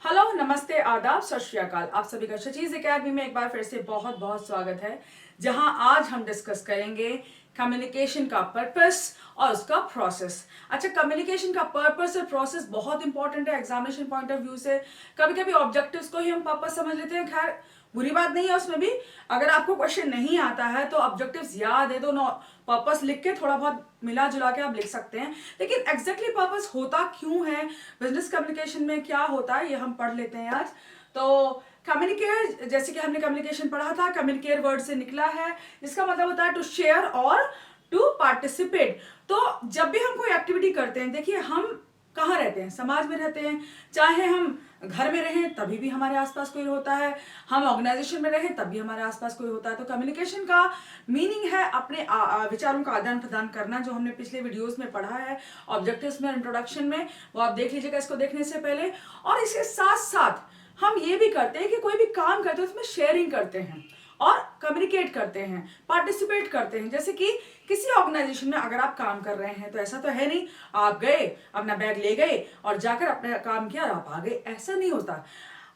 Hello, नमस्ते, आदाब, सत श्री अकाल। आप सभी का शचीज एकेडमी में एक बार फिर से बहुत बहुत स्वागत है, जहां आज हम डिस्कस करेंगे कम्युनिकेशन का पर्पस और उसका प्रोसेस। अच्छा, कम्युनिकेशन का पर्पस और प्रोसेस बहुत इंपॉर्टेंट है एग्जामिनेशन पॉइंट ऑफ व्यू से। कभी कभी ऑब्जेक्टिव्स को ही हम पर्पस समझ लेते हैं, खैर बुरी बात नहीं है उसमें भी। अगर आपको क्वेश्चन नहीं आता है तो ऑब्जेक्टिव्स याद है तो पर्पस लिख के थोड़ा बहुत मिला जुला के आप लिख सकते हैं, लेकिन एग्जैक्टली पर्पस होता क्यों है, बिजनेस कम्युनिकेशन में क्या होता है, ये हम पढ़ लेते हैं आज। तो कम्युनिकेट, जैसे कि हमने कम्युनिकेशन पढ़ा था, कम्युनिकेट वर्ड से निकला है, जिसका मतलब होता है टू शेयर और टू पार्टिसिपेट। तो जब भी हम कोई एक्टिविटी करते हैं, देखिए हम कहाँ रहते हैं, समाज में रहते हैं, चाहे हम घर में रहें तभी भी हमारे आसपास कोई होता है, हम ऑर्गेनाइजेशन में रहें तब भी हमारे आसपास कोई होता है। तो कम्युनिकेशन का मीनिंग है अपने विचारों का आदान प्रदान करना, जो हमने पिछले वीडियोस में पढ़ा है ऑब्जेक्टिव्स में, इंट्रोडक्शन में, वो आप देख लीजिएगा इसको देखने से पहले। और इसके साथ साथ हम ये भी करते हैं कि कोई भी काम करते हैं उसमें शेयरिंग करते हैं और कम्युनिकेट करते हैं, पार्टिसिपेट करते हैं। जैसे कि किसी ऑर्गेनाइजेशन में अगर आप काम कर रहे हैं तो ऐसा तो है नहीं आप गए, अपना बैग ले गए और जाकर अपना काम किया और आप आ गए, ऐसा नहीं होता।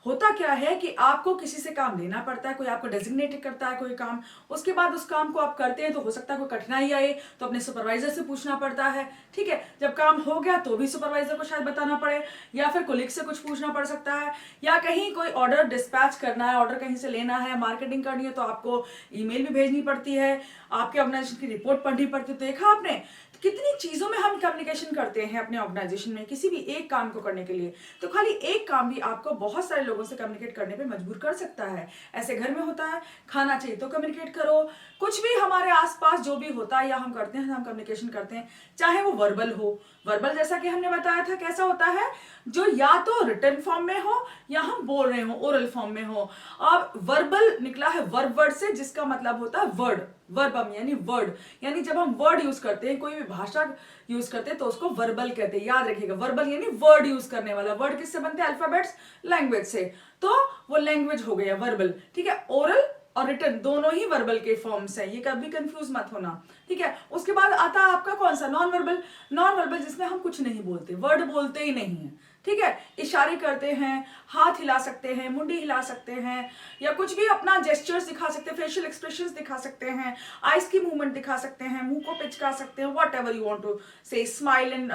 होता क्या है कि आपको किसी से काम लेना पड़ता है, कोई आपको डेजिग्नेटेड करता है कोई काम, उसके बाद उस काम को आप करते हैं तो हो सकता है कोई कठिनाई आए तो अपने सुपरवाइजर से पूछना पड़ता है, ठीक है। जब काम हो गया तो भी सुपरवाइजर को शायद बताना पड़े, या फिर कोलिग से कुछ पूछना पड़ सकता है, या कहीं कोई ऑर्डर डिस्पैच करना है, ऑर्डर कहीं से लेना है, मार्केटिंग करनी है तो आपको ईमेल भी भेजनी पड़ती है, आपके ऑर्गेनाइजेशन की रिपोर्ट पढ़नी पड़ती है। तो देखा आपने कितनी चीजों में हम कम्युनिकेशन करते हैं अपने ऑर्गेनाइजेशन में किसी भी एक काम को करने के लिए। तो खाली एक काम भी आपको बहुत सारे लोगों से कम्युनिकेट करने पे मजबूर कर सकता है। ऐसे घर में होता है, खाना चाहिए तो कम्युनिकेट करो, कुछ भी हमारे आसपास जो भी होता है या हम करते हैं, हम कम्युनिकेशन करते हैं, चाहे वो वर्बल हो। वर्बल जैसा कि हमने बताया था कैसा होता है, जो या तो रिटन फॉर्म में हो या हम बोल रहे हो ओरल फॉर्म में हो। अब वर्बल निकला है वर्ब वर्ड से, जिसका मतलब होता है वर्ड, वर्बम यानी वर्ड, यानी जब हम वर्ड यूज करते हैं, कोई भी भाषा यूज करते हैं तो उसको वर्बल कहते हैं। याद रखिएगा, वर्बल यानी वर्ड यूज करने वाला। वर्ड किससे बनते हैं? अल्फाबेट्स, लैंग्वेज से। तो वो लैंग्वेज हो गया वर्बल, ठीक है। ओरल और रिटन दोनों ही वर्बल के फॉर्म्स हैं, ये कभी कंफ्यूज मत होना, ठीक है। उसके बाद आता है आपका कौन सा? Non verbal. नॉन वर्बल जिसमें हम कुछ नहीं बोलते, वर्ड बोलते ही नहीं है, ठीक है। इशारे करते हैं, हाथ हिला सकते हैं, मुंडी हिला सकते हैं, या कुछ भी अपना जेस्चर्स दिखा सकते हैं, फेशियल एक्सप्रेशंस दिखा सकते हैं, आइज की मूवमेंट दिखा सकते हैं, मुंह को पिचका सकते हैं, whatever you want to say, smile and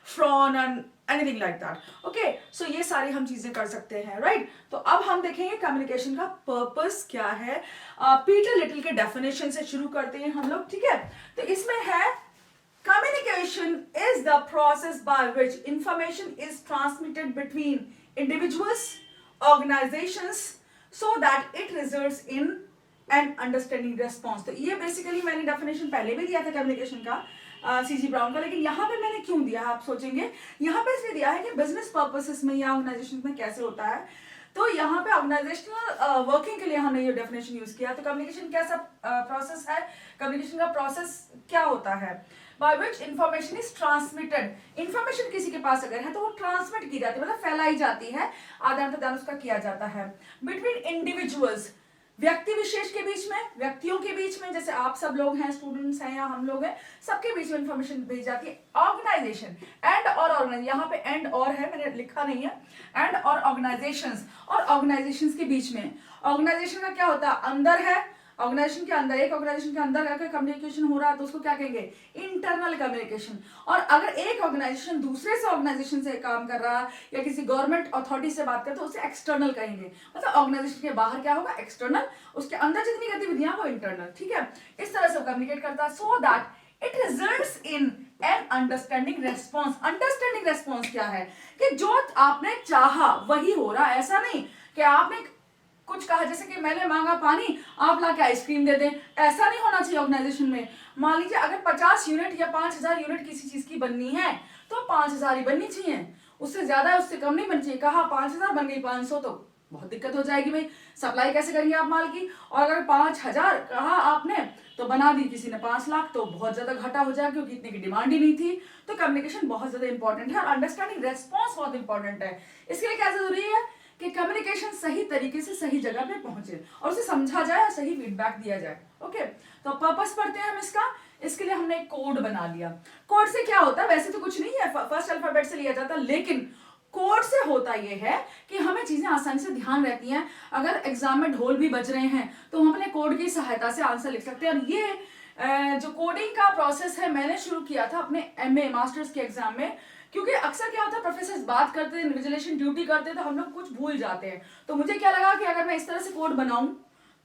frown and anything like that. Okay, so ये सारी हम चीजें कर सकते हैं, राइट। तो अब हम देखेंगे कम्युनिकेशन का पर्पस क्या है। पीटर लिटिल के डेफिनेशन से शुरू करते हैं हम लोग, ठीक है। तो इसमें है communication is the process by which information is transmitted between individuals, organizations, so that it results in an understanding response। तो ये बेसिकली मैंने डेफिनेशन पहले भी दिया था कम्युनिकेशन का सीजी ब्राउन का, लेकिन यहाँ पे मैंने क्यों दिया है आप सोचेंगे, यहाँ पे इसलिए दिया है कि बिजनेस पर्पसेस में या ऑर्गेनाइजेशन में कैसे होता है। तो यहाँ पे ऑर्गेनाइजेशनल वर्किंग के लिए हमने ये डेफिनेशन यूज किया। तो कम्युनिकेशन कैसा प्रोसेस है, कम्युनिकेशन का प्रोसेस क्या होता है? by which information is transmitted। Information किसी के पास अगर है तो वो ट्रांसमिट की जाती है, मतलब फैलाई जाती है, आदान प्रदान उसका किया जाता है। बिटवीन इंडिविजुअल्स, व्यक्ति विशेष के बीच में, व्यक्तियों के बीच में, जैसे आप सब लोग हैं, स्टूडेंट्स हैं या हम लोग हैं, सबके बीच में इंफॉर्मेशन भेजी जाती है। ऑर्गेनाइजेशन एंड और ऑर्गेनाइजेशन, यहाँ पे एंड और है, मैंने लिखा नहीं है, एंड और ऑर्गेनाइजेशंस, और ऑर्गेनाइजेशंस के बीच में। ऑर्गेनाइजेशन का क्या होता है? अंदर है, ऑर्गेनाइजेशन के अंदर, एक ऑर्गेनाइजेशन के अंदर अगर कम्युनिकेशन हो रहा है तो उसको क्या कहेंगे? Internal communication. और अगर एक ऑर्गेनाइजेशन दूसरे से ऑर्गेनाइजेशन से काम कर रहा है या किसी गवर्नमेंट अथॉरिटी से बात करे तो उसे एक्सटर्नल कहेंगे। मतलब ऑर्गेनाइजेशन के बाहर क्या होगा? एक्सटर्नल, उसके अंदर जितनी गतिविधियां वो इंटरनल, ठीक है। इस तरह से कम्युनिकेट करता है, so that it results in an understanding response. Understanding response क्या है? कि जो आपने चाहा वही हो रहा है। ऐसा नहीं कि आपने कुछ कहा, जैसे कि मैंने मांगा पानी, आप लाके आइसक्रीम दे दें, ऐसा नहीं होना चाहिए ऑर्गेनाइजेशन में। मान लीजिए अगर 50 यूनिट या 5000 यूनिट किसी चीज की बननी है तो 5000 ही बननी चाहिए, उससे ज्यादा उससे कम नहीं बननी चाहिए। कहा 5000 बन गई 500 तो बहुत दिक्कत हो जाएगी भाई, सप्लाई कैसे करेंगे आप माल की। और अगर 5000 कहा आपने तो बना दी किसी ने 5 लाख तो बहुत ज्यादा घाटा हो जाएगा, क्योंकि इतने की डिमांड ही नहीं थी। तो कम्युनिकेशन बहुत ज्यादा इंपॉर्टेंट है और अंडरस्टैंडिंग रेस्पॉन्स बहुत इंपॉर्टेंट है। इसके लिए क्या जरूरी है कि कम्युनिकेशन सही तरीके से सही जगह पे पहुंचे और उसे समझा जाए और सही फीडबैक दिया जाए। ओके, तो पर्पस पढ़ते हैं हम इसका। इसके लिए हमने एक कोड बना लिया। कोड से क्या होता है? वैसे तो कुछ नहीं है, फर्स्ट अल्फाबेट से लिया जाता है, लेकिन कोड से होता यह है कि हमें हमें चीजें आसानी से ध्यान रहती हैं। अगर एग्जाम में ढोल भी बज रहे हैं तो हम अपने कोड की सहायता से आंसर लिख सकते हैं। और ये जो कोडिंग का प्रोसेस है मैंने शुरू किया था अपने एमए मास्टर्स के एग्जाम में, क्योंकि अक्सर क्या होता है प्रोफेसर बात करते हैं, इन्विजिलेशन ड्यूटी करते हैं तो हम लोग कुछ भूल जाते हैं। तो मुझे क्या लगा कि अगर मैं इस तरह से कोड बनाऊं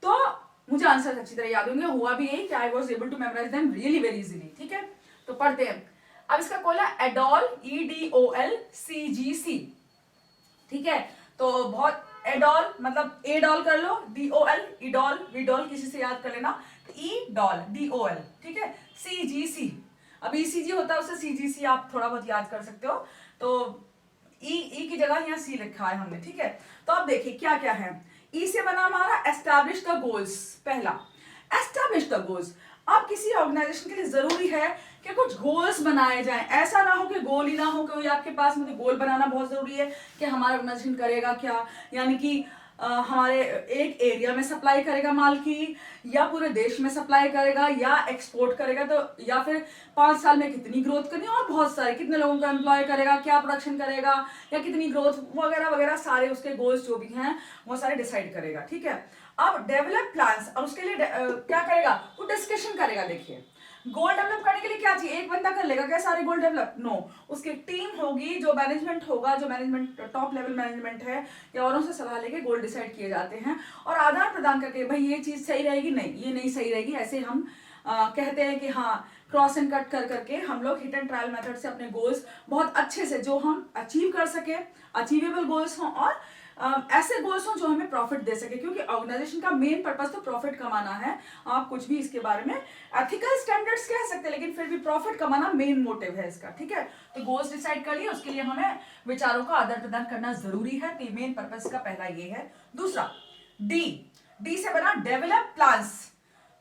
तो मुझे आंसर अच्छी तरह याद होंगे। हुआ भी यही कि I was able to memorise them really very easily. ठीक है, तो पढ़ते हैं। अब इसका खोला एडोल, EDOLCGC। ठीक है, तो बहुत एडोल मतलब एडोल कर लो, DOL इडोल विडोल किसी से याद कर लेना, तो EDOL DOL। ठीक है, CGC अब ECG होता है, उससे CGC आप थोड़ा बहुत याद कर सकते हो। तो ई की जगह यहाँ C लिखा है हमने। ठीक है, तो अब देखिए क्या क्या है। ई से बना हमारा एस्टैब्लिश द गोल्स। पहला एस्टैब्लिश द गोल्स। अब किसी ऑर्गेनाइजेशन के लिए जरूरी है कि कुछ गोल्स बनाए जाएं। ऐसा ना हो कि गोल ही ना हो, क्योंकि आपके पास में तो गोल बनाना बहुत जरूरी है कि हमारा ऑर्गेनाइजेशन करेगा क्या, यानी कि हमारे एक एरिया में सप्लाई करेगा माल की, या पूरे देश में सप्लाई करेगा, या एक्सपोर्ट करेगा, तो या फिर 5 साल में कितनी ग्रोथ करनी है, और बहुत सारे कितने लोगों को एम्प्लॉय करेगा, क्या प्रोडक्शन करेगा, या कितनी ग्रोथ वगैरह वगैरह, सारे उसके गोल्स जो भी हैं वो सारे डिसाइड करेगा। ठीक है, अब डेवलप प्लान्स, और उसके लिए क्या करेगा, वो डिस्कशन करेगा। देखिए गोल डेवलप करने के लिए क्या चाहिए, एक बंदा कर लेगा क्या सारे गोल डेवलप? नो, उसकी टीम होगी, जो मैनेजमेंट होगा, जो मैनेजमेंट टॉप लेवल मैनेजमेंट है, या औरों से सलाह लेके गोल डिसाइड किए जाते हैं, और आदान प्रदान करके भाई ये चीज सही रहेगी, नहीं ये नहीं सही रहेगी, ऐसे हम कहते हैं कि हाँ क्रॉस एंड कट कर करके हम लोग हिट एंड ट्रायल मेथड से अपने गोल्स बहुत अच्छे से जो हम अचीव कर सके, अचीवेबल गोल्स हों, और ऐसे गोल्स हों जो हमें प्रॉफिट दे सके, क्योंकि ऑर्गेनाइजेशन का मेन पर्पस तो प्रॉफिट कमाना है। आप कुछ भी इसके बारे में एथिकल स्टैंडर्ड्स कह सकते हैं, लेकिन फिर भी प्रॉफिट कमाना मेन मोटिव है इसका। ठीक है, तो गोल्स डिसाइड कर लिए, उसके लिए हमें विचारों का आदान प्रदान करना जरूरी है। तो मेन पर्पस का पहला ये है। दूसरा डी से बना डेवलप प्लान्स।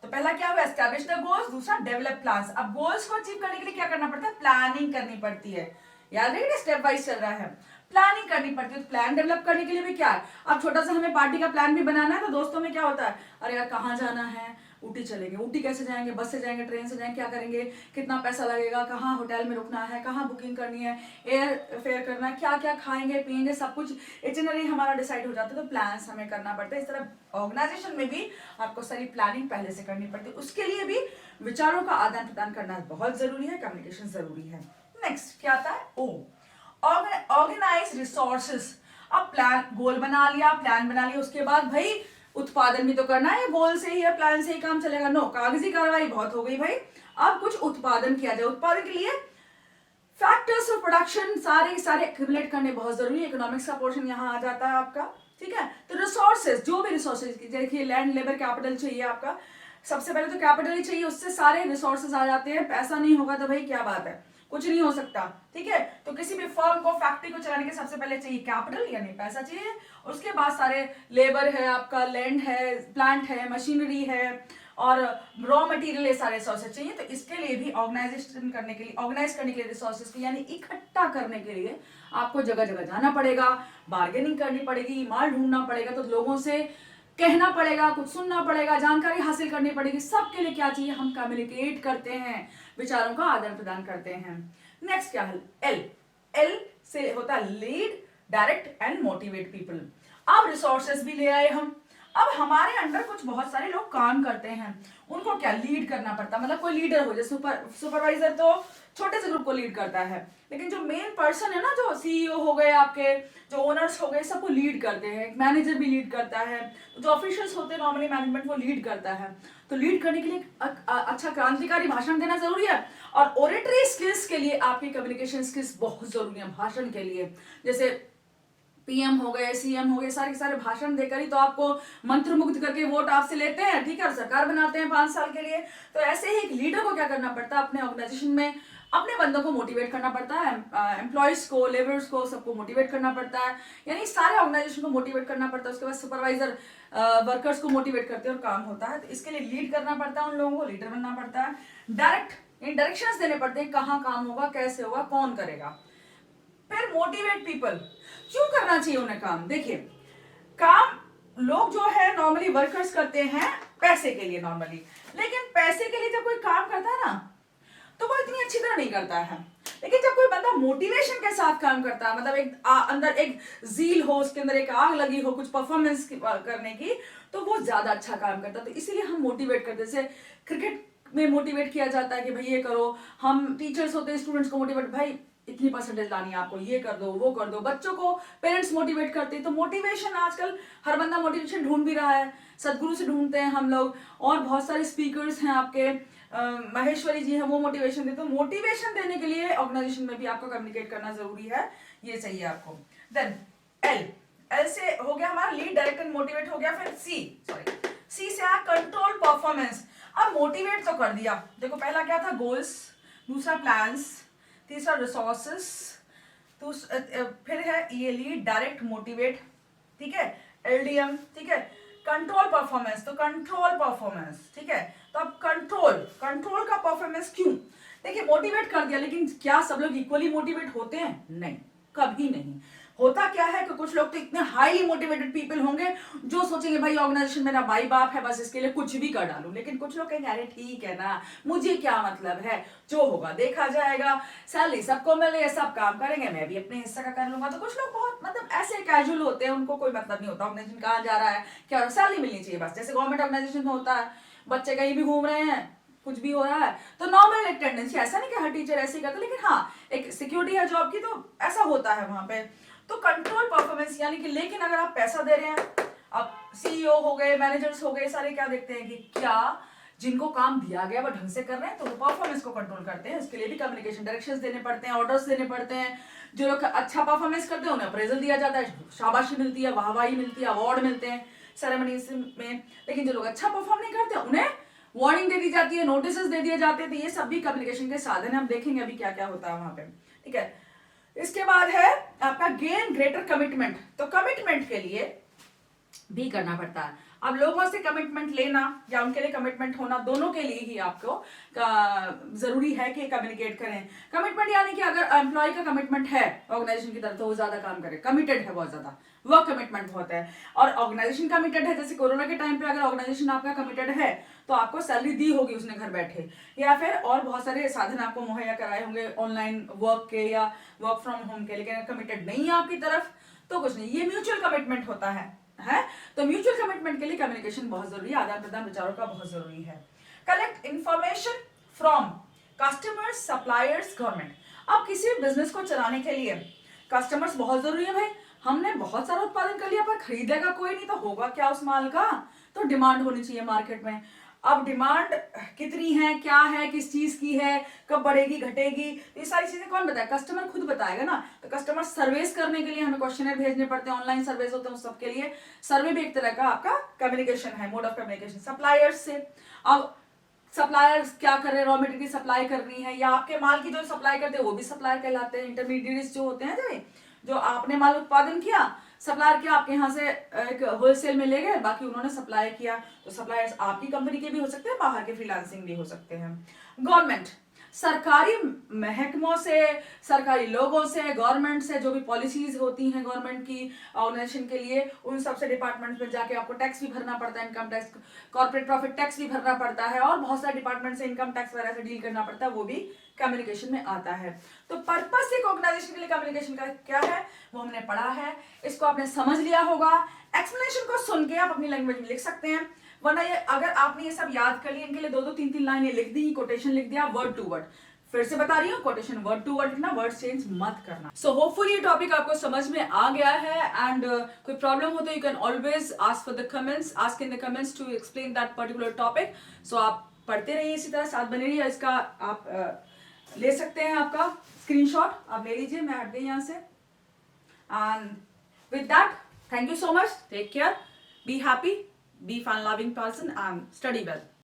तो पहला क्या हुआ, एस्टैब्लिश द गोल्स, दूसरा डेवलप प्लान्स। अब गोल्स को अचीव करने के लिए क्या करना पड़ता है, प्लानिंग करनी पड़ती है। याद रखिए स्टेप वाइज चल रहा है, प्लानिंग करनी पड़ती है। तो प्लान डेवलप करने के लिए भी क्या है, अब छोटा सा हमें पार्टी का प्लान भी बनाना है, तो दोस्तों में क्या होता है, अरे यार कहाँ जाना है, ऊटी चलेंगे, ऊटी कैसे जाएंगे, बस से जाएंगे, ट्रेन से जाएंगे, क्या करेंगे, कितना पैसा लगेगा, कहाँ होटल में रुकना है, कहाँ बुकिंग करनी है, एयर फेयर करना है, क्या क्या खाएंगे पियेंगे, सब कुछ इटिनरी हमारा डिसाइड हो जाता है। तो प्लान्स हमें करना पड़ता है। इस तरह ऑर्गेनाइजेशन में भी आपको सारी प्लानिंग पहले से करनी पड़ती है। उसके लिए भी विचारों का आदान प्रदान करना बहुत जरूरी है, कम्युनिकेशन जरूरी है। नेक्स्ट क्या आता है, ओ ऑर्गेनाइज रिसोर्सेस। अब प्लान, गोल बना लिया, प्लान बना लिया, उसके बाद भाई उत्पादन भी तो करना है, गोल से ही या प्लान से ही काम चलेगा? नो, कागजी कार्रवाई बहुत हो गई भाई, अब कुछ उत्पादन किया जाए। उत्पादन के लिए फैक्टर्स ऑफ प्रोडक्शन सारे एक्यूमुलेट करने बहुत जरूरी है। इकोनॉमिक्स का पोर्शन यहाँ आ जाता है आपका। ठीक है, तो रिसोर्सेज, जो भी रिसोर्सेज, देखिए लैंड, लेबर, कैपिटल चाहिए आपका, सबसे पहले तो कैपिटल ही चाहिए, उससे सारे रिसोर्सेज आ जाते हैं। पैसा नहीं होगा तो भाई क्या बात है, कुछ नहीं हो सकता। ठीक है, तो किसी भी फर्म को, फैक्ट्री को चलाने के सबसे पहले चाहिए कैपिटल, यानी पैसा चाहिए, और उसके बाद सारे लेबर है आपका, लैंड है, प्लांट है, मशीनरी है, और रॉ मटेरियल, ये सारे रिसोर्सेज चाहिए। तो इसके लिए भी ऑर्गेनाइजेशन करने के लिए, ऑर्गेनाइज करने के लिए रिसोर्सेज को, यानी इकट्ठा करने के लिए आपको जगह जगह जाना पड़ेगा, बार्गेनिंग करनी पड़ेगी, माल ढूंढना पड़ेगा, तो लोगों से कहना पड़ेगा, कुछ सुनना पड़ेगा, जानकारी हासिल करनी पड़ेगी। सबके लिए क्या चाहिए, हम कम्युनिकेट करते हैं, विचारों का आदान प्रदान करते हैं। नेक्स्ट क्या है, एल से होता है lead, direct and motivate people. अब रिसोर्सेज भी ले आए हम, अब हमारे अंडर कुछ बहुत सारे लोग काम करते हैं, उनको क्या लीड करना पड़ता है, मतलब कोई लीडर हो, जैसे सुपरवाइजर तो छोटे से ग्रुप को लीड करता है, लेकिन जो मेन पर्सन है ना, जो सीईओ हो गए आपके, जो ओनर्स हो गए, सबको लीड करते हैं। मैनेजर भी लीड करता है, तो जो ऑफिशियल्स होते हैं नॉर्मली मैनेजमेंट, वो लीड करता है। तो लीड करने के लिए अच्छा क्रांतिकारी भाषण देना जरूरी है, और ओरेटरी स्किल्स के लिए आपकी कम्युनिकेशन स्किल्स बहुत जरूरी है भाषण के लिए। जैसे पीएम हो गए, सीएम हो गए, सारे के सारे भाषण देकर ही तो आपको मंत्रमुग्ध करके वोट आपसे लेते हैं। ठीक है, और सरकार बनाते हैं 5 साल के लिए। तो ऐसे ही एक लीडर को क्या करना पड़ता है, अपने ऑर्गेनाइजेशन में अपने बंदों को मोटिवेट करना पड़ता है, एम्प्लॉयज को, लेबर्स को, सबको मोटिवेट करना पड़ता है, यानी सारे ऑर्गेनाइजेशन को मोटिवेट करना पड़ता है। उसके बाद सुपरवाइजर वर्कर्स को मोटिवेट करते हैं और काम होता है। तो इसके लिए लीड करना पड़ता है, उन लोगों को लीडर बनना पड़ता है। डायरेक्ट डायरेक्शंस देने पड़ते हैं, कहाँ काम होगा, कैसे होगा, कौन करेगा। फिर मोटिवेट पीपल, क्यों करना चाहिए उन्हें काम। देखिए काम लोग जो है नॉर्मली वर्कर्स करते हैं पैसे के लिए नॉर्मली, लेकिन पैसे के लिए जब कोई काम करता है ना, तो वो इतनी अच्छी तरह नहीं करता है। लेकिन जब कोई बंदा मोटिवेशन के साथ काम करता है, मतलब अंदर एक जील हो, उसके अंदर एक आग लगी हो कुछ परफॉर्मेंस करने की, तो वो ज्यादा अच्छा काम करता है। तो इसीलिए हम मोटिवेट करते हैं। जैसे क्रिकेट में मोटिवेट किया जाता है कि भाई ये करो, हम टीचर्स होते हैं स्टूडेंट्स को मोटिवेट, भाई इतनी परसेंटेज लानी है आपको, ये कर दो वो कर दो। बच्चों को पेरेंट्स मोटिवेट करते हैं। तो मोटिवेशन आजकल हर बंदा मोटिवेशन ढूंढ भी रहा है, सदगुरु से ढूंढते हैं हम लोग, और बहुत सारे स्पीकर्स हैं आपके, महेश्वरी जी हैं, वो मोटिवेशन देते हैं। मोटिवेशन देने के लिए ऑर्गेनाइजेशन में भी आपको कम्युनिकेट करना जरूरी है, ये चाहिए आपको। देन एल से हो गया हमारा लीड, डायरेक्ट एंड मोटिवेट हो गया। फिर सी से आया कंट्रोल परफॉर्मेंस। अब मोटिवेट तो कर दिया, देखो पहला क्या था, गोल्स, दूसरा प्लान्स, तीसरा रिसोर्सेस, फिर है ये लीड, डायरेक्ट, मोटिवेट, ठीक है, एलडीएम, ठीक है, कंट्रोल परफॉर्मेंस, तो कंट्रोल परफॉर्मेंस, ठीक है। तो अब कंट्रोल का परफॉर्मेंस क्यों, देखिए मोटिवेट कर दिया, लेकिन क्या सब लोग इक्वली मोटिवेट होते हैं? नहीं, कभी नहीं होता। क्या है कि कुछ लोग तो इतने हाईली मोटिवेटेड पीपल होंगे जो सोचेंगे भाई ऑर्गेनाइजेशन मेरा भाई बाप है, बस इसके लिए कुछ भी कर डालूं। लेकिन कुछ लोग कहेंगे अरे ठीक है ना, मुझे क्या मतलब है, जो होगा देखा जाएगा, सैलरी सबको मिल रही है, सब काम करेंगे, मैं भी अपने हिस्से का कर लूंगा। तो कुछ लोग बहुत मतलब ऐसे कैजुअल होते हैं, उनको कोई मतलब नहीं होता ऑर्गेनाइजेशन कहाँ जा रहा है, क्या सैलरी मिलनी चाहिए बस। जैसे गवर्नमेंट ऑर्गेनाइजेशन में होता है, बच्चे कहीं भी घूम रहे हैं, कुछ भी हो रहा है, तो नॉर्मल एक टेंडेंसी, ऐसा नहीं कि हर टीचर ऐसे ही करता, लेकिन हाँ एक सिक्योरिटी है जॉब की, तो ऐसा होता है वहां पे। तो कंट्रोल परफॉर्मेंस यानी कि, लेकिन अगर आप पैसा दे रहे हैं, अब सीईओ हो गए, मैनेजर्स हो गए, सारे क्या देखते हैं कि क्या जिनको काम दिया गया वो ढंग से कर रहे हैं, तो वो परफॉर्मेंस को कंट्रोल करते हैं। इसके लिए भी कम्युनिकेशन डायरेक्शंस देने पड़ते हैं, ऑर्डर्स देने पड़ते हैं। जो लोग अच्छा परफॉर्मेंस करते हैं उन्हें अप्रेजल दिया जाता है, शाबाशी मिलती है, वाहवाही मिलती है, अवार्ड मिलते हैं सेरेमनीज में। लेकिन जो लोग अच्छा परफॉर्म नहीं करते उन्हें वार्निंग दे दी जाती है, नोटिस दे दिए जाते हैं। तो ये सब भी कम्युनिकेशन के साधन है, हम देखेंगे अभी क्या क्या होता है वहां पे, ठीक है। इसके बाद है आपका गेन ग्रेटर कमिटमेंट। तो कमिटमेंट के लिए भी करना पड़ता है। अब लोगों से कमिटमेंट लेना या उनके लिए कमिटमेंट होना, दोनों के लिए ही आपको जरूरी है कि कम्युनिकेट करें। कमिटमेंट यानी कि अगर एम्प्लॉय का कमिटमेंट है ऑर्गेनाइजेशन की तरफ, तो वो ज्यादा काम करे, कमिटेड है बहुत ज्यादा, वर्क कमिटमेंट बहुत है, और ऑर्गेनाइजेशन कमिटेड है। जैसे कोरोना के टाइम पे अगर ऑर्गेनाइजेशन आपका कमिटेड है तो आपको सैलरी दी होगी उसने घर बैठे, या फिर और बहुत सारे साधन आपको मुहैया कराए होंगे ऑनलाइन वर्क के या वर्क फ्रॉम होम के। लेकिन कमिटेड नहीं है आपकी तरफ तो कुछ नहीं, ये म्यूचुअल कमिटमेंट होता है। तो म्यूचुअल कमिटमेंट के लिए कम्युनिकेशन बहुत जरूरी है, आदान प्रदान विचारों का बहुत जरूरी है। Collect information from customers, suppliers, government. अब किसी भी बिजनेस को चलाने के लिए कस्टमर्स बहुत जरूरी है भाई। हमने बहुत सारा उत्पादन कर लिया पर खरीदेगा कोई नहीं, तो होगा क्या उस माल का, तो डिमांड होनी चाहिए मार्केट में। अब डिमांड कितनी है, क्या है, किस चीज की है, कब बढ़ेगी घटेगी, ये सारी चीजें कौन बताए, कस्टमर खुद बताएगा ना। तो कस्टमर सर्वेस करने के लिए हमें क्वेश्चनर भेजने पड़ते हैं, ऑनलाइन सर्वेस होते हैं उस सबके लिए। सर्वे भी एक तरह का आपका कम्युनिकेशन है, मोड ऑफ कम्युनिकेशन। सप्लायर्स से, अब सप्लायर्स क्या कर रहे हैं, रॉ मटेरियल की सप्लाई करनी है, या आपके माल की जो सप्लाई करते हैं वो भी सप्लायर कहलाते हैं। इंटरमीडिएट्स जो होते हैं, जो आपने माल उत्पादन किया, सप्लायर क्या आपके यहाँ से एक होलसेल में ले गए, बाकी उन्होंने सप्लाई किया। तो सप्लायर्स आपकी कंपनी के भी हो सकते हैं, बाहर के फ्रीलांसिंग भी हो सकते हैं। गवर्नमेंट, सरकारी महकमों से, सरकारी लोगों से, गवर्नमेंट से जो भी पॉलिसीज होती हैं गवर्नमेंट की ऑर्गेनाइजेशन के लिए, उन सबसे डिपार्टमेंट में जाके आपको टैक्स भी भरना पड़ता है, income tax, corporate profit tax भी भरना पड़ता है, और बहुत सारे डिपार्टमेंट से इनकम टैक्स वगैरह से डील करना पड़ता है, वो भी कम्युनिकेशन में आता है। तो पर्पस एक ऑर्गेनाइजेशन के लिए कम्युनिकेशन का क्या है वो हमने पढ़ा है, इसको आपने समझ लिया होगा। एक्सप्लेनेशन को सुन के आप अपनी लैंग्वेज में लिख सकते हैं, वरना ये अगर आपने ये सब याद कर लिया, इनके लिए 2-2 3-3 लाइनें लिख दी, कोटेशन लिख दिया वर्ड टू वर्ड। फिर से बता रही हूँ, कोटेशन वर्ड टू वर्ड लिखना, वर्ड चेंज मत करना। सो होपफुली ये टॉपिक आपको समझ में आ गया है, एंड कोई प्रॉब्लम हो तो you can always ask for the comments, ask in the comments to explain that particular topic. So आप पढ़ते रहिए इसी तरह, साथ बने रहिए। इसका आप ले सकते हैं, आपका स्क्रीनशॉट आप ले लीजिए, मैं हट गई यहाँ से। And with that, thank you so much, take care, be happy, be fun loving person and study well.